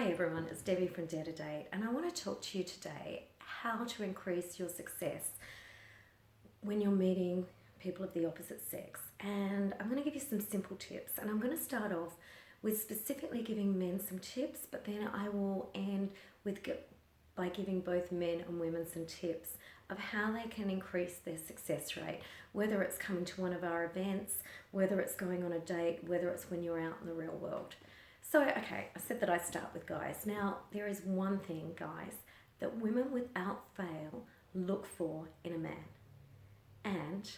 Hi everyone, it's Debbie from Dare to Date, and I want to talk to you today how to increase your success when you're meeting people of the opposite sex. And I'm going to give you some simple tips, and I'm going to start off with specifically giving men some tips, but then I will end by giving both men and women some tips of how they can increase their success rate, whether it's coming to one of our events, whether it's going on a date, whether it's when you're out in the real world. So, okay, I said that I start with guys. Now, there is one thing, guys, that women without fail look for in a man. And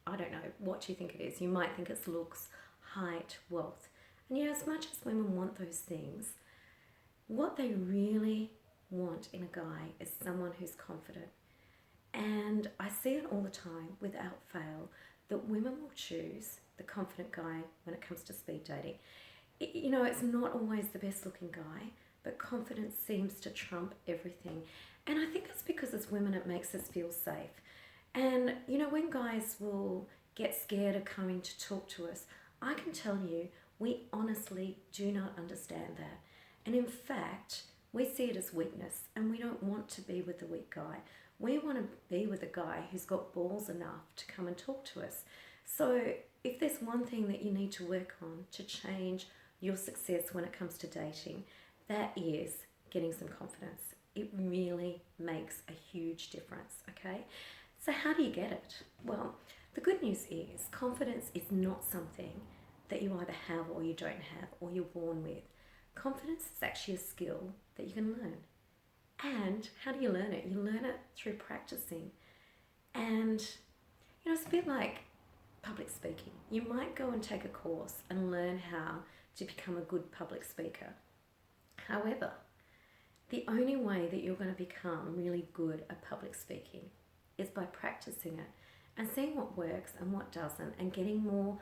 I don't know what you think it is. You might think it's looks, height, wealth. And as much as women want those things, what they really want in a guy is someone who's confident. And I see it all the time, without fail, that women will choose the confident guy when it comes to speed dating. It's not always the best looking guy, but confidence seems to trump everything. And I think it's because as women it makes us feel safe. And when guys will get scared of coming to talk to us, I can tell you, we honestly do not understand that. And in fact, we see it as weakness, and we don't want to be with the weak guy. We want to be with a guy who's got balls enough to come and talk to us. So if there's one thing that you need to work on to change your success when it comes to dating, that is getting some confidence. It really makes a huge difference, okay? So how do you get it? Well, the good news is confidence is not something that you either have or you don't have or you're born with. Confidence is actually a skill that you can learn. And how do you learn it? You learn it through practicing. And, it's a bit like public speaking. You might go and take a course and learn how to become a good public speaker. However, the only way that you're going to become really good at public speaking is by practicing it and seeing what works and what doesn't, and getting more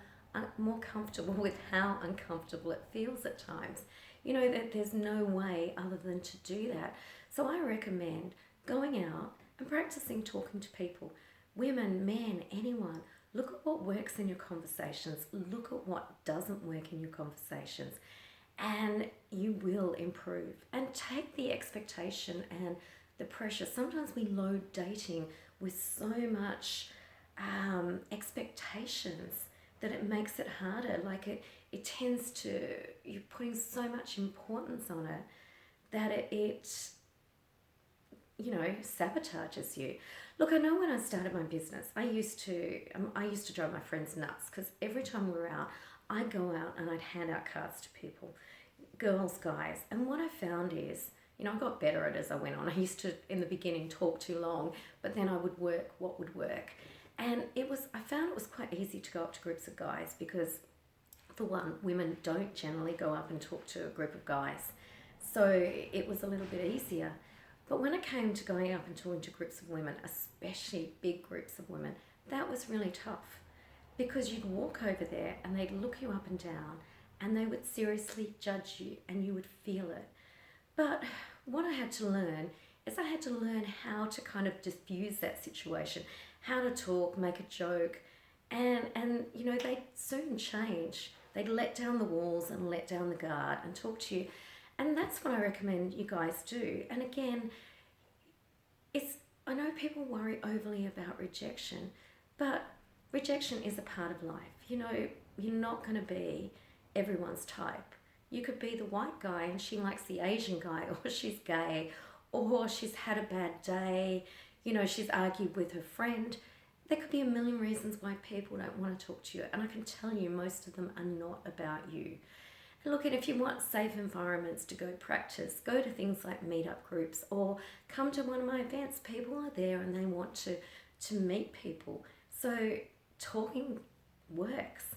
comfortable with how uncomfortable it feels at times. That there's no way other than to do that. So I recommend going out and practicing talking to people, women, men, anyone. Look at what works in your conversations. Look at what doesn't work in your conversations, and you will improve. And take the expectation and the pressure. Sometimes we load dating with so much expectations that it makes it harder. Like it tends to, you're putting so much importance on it that it sabotages you. Look, I know when I started my business, I used to drive my friends nuts, because every time we were out, I'd go out and I'd hand out cards to people, girls, guys. And what I found is, I got better at it as I went on. I used to, in the beginning, talk too long, but then I would work what would work. And I found it was quite easy to go up to groups of guys because, for one, women don't generally go up and talk to a group of guys. So it was a little bit easier. But when it came to going up and talking to groups of women, especially big groups of women, that was really tough, because you'd walk over there and they'd look you up and down and they would seriously judge you, and you would feel it. But what I had to learn is I had to learn how to kind of diffuse that situation, how to talk, make a joke, and they'd soon change. They'd let down the walls and let down the guard and talk to you. And that's what I recommend you guys do. And again, I know people worry overly about rejection, but rejection is a part of life. You're not going to be everyone's type. You could be the white guy and she likes the Asian guy, or she's gay, or she's had a bad day, she's argued with her friend. There could be a million reasons why people don't want to talk to you, and I can tell you most of them are not about you. And look, if you want safe environments to go practice, go to things like meetup groups, or come to one of my events. People are there and they want to meet people. So talking works.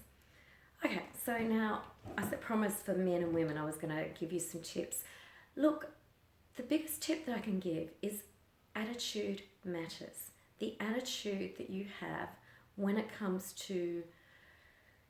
Okay, so now, as I promised for men and women, I was going to give you some tips. Look, the biggest tip that I can give is attitude matters. The attitude that you have when it comes to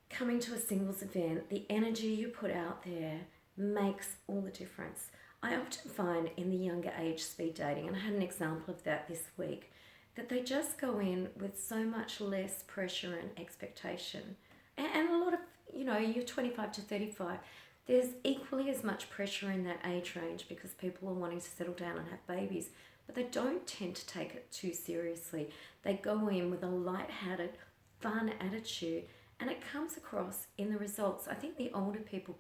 coming to a singles event, the energy you put out there makes all the difference. I often find in the younger age speed dating, and I had an example of that this week, that they just go in with so much less pressure and expectation. And a lot of, you're 25 to 35, There's equally as much pressure in that age range because people are wanting to settle down and have babies, but they don't tend to take it too seriously. They go in with a light-hearted, fun attitude, and it comes across in the results. I think the older people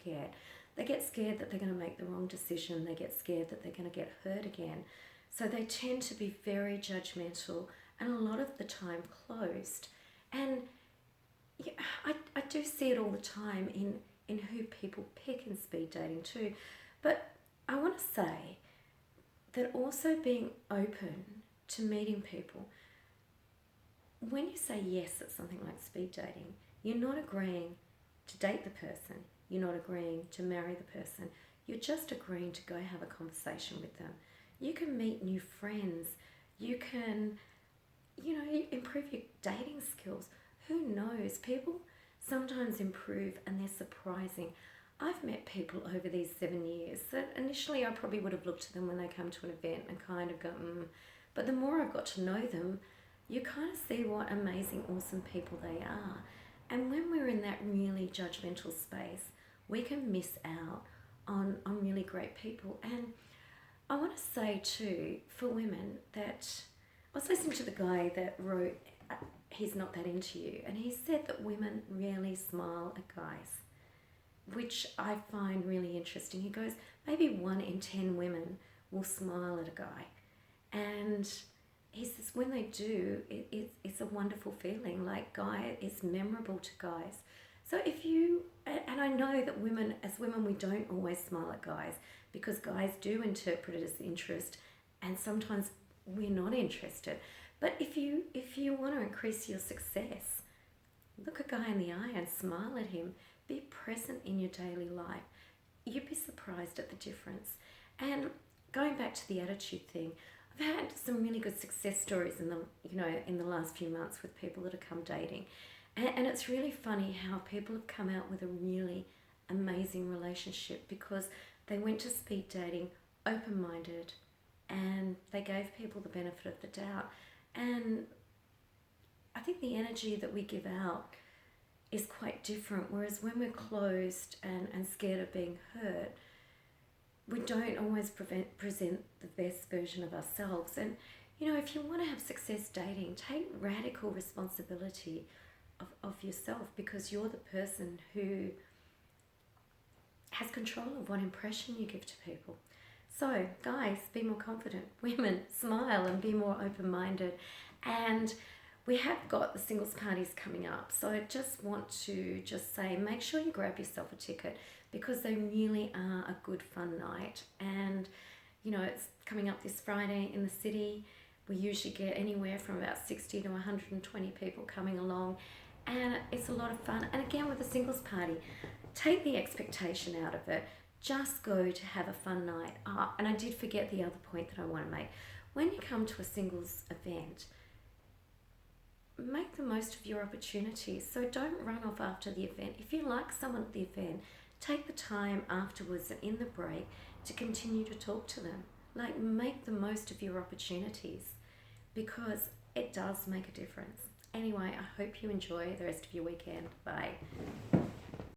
they get scared that they're going to make the wrong decision. They get scared that they're going to get hurt again. So they tend to be very judgmental and a lot of the time closed. And yeah, I do see it all the time in who people pick in speed dating too. But I want to say that also being open to meeting people, when you say yes at something like speed dating, you're not agreeing to date the person. You're not agreeing to marry the person. You're just agreeing to go have a conversation with them. You can meet new friends. You can, improve your dating skills. Who knows? People sometimes improve and they're surprising. I've met people over these 7 years that initially I probably would have looked at them when they come to an event and kind of go, But the more I've got to know them, you kind of see what amazing, awesome people they are. And when we're in that really judgmental space, we can miss out on really great people. And I want to say too, for women, that I was listening to the guy that wrote He's Not That Into You, and he said that women rarely smile at guys, which I find really interesting. He goes, maybe 1 in 10 women will smile at a guy. And he says when they do, it's a wonderful feeling. Like, it's memorable to guys. So and I know that as women, we don't always smile at guys because guys do interpret it as interest, and sometimes we're not interested. But if you want to increase your success, look a guy in the eye and smile at him. Be present in your daily life. You'd be surprised at the difference. And going back to the attitude thing, I've had some really good success stories in the last few months with people that have come dating. And it's really funny how people have come out with a really amazing relationship because they went to speed dating open-minded and they gave people the benefit of the doubt. And I think the energy that we give out is quite different, whereas when we're closed and scared of being hurt, we don't always present the best version of ourselves. And, if you want to have success dating, take radical responsibility of yourself, because you're the person who has control of what impression you give to people. So, guys, be more confident. Women, smile and be more open-minded. And we have got the singles parties coming up. So I just want to say, make sure you grab yourself a ticket because they really are a good fun night. And, it's coming up this Friday in the city. We usually get anywhere from about 60 to 120 people coming along. And it's a lot of fun. And again, with a singles party, take the expectation out of it. Just go to have a fun night. And I did forget the other point that I want to make. When you come to a singles event, make the most of your opportunities. So don't run off after the event. If you like someone at the event, take the time afterwards and in the break to continue to talk to them. Like, make the most of your opportunities because it does make a difference. Anyway, I hope you enjoy the rest of your weekend. Bye.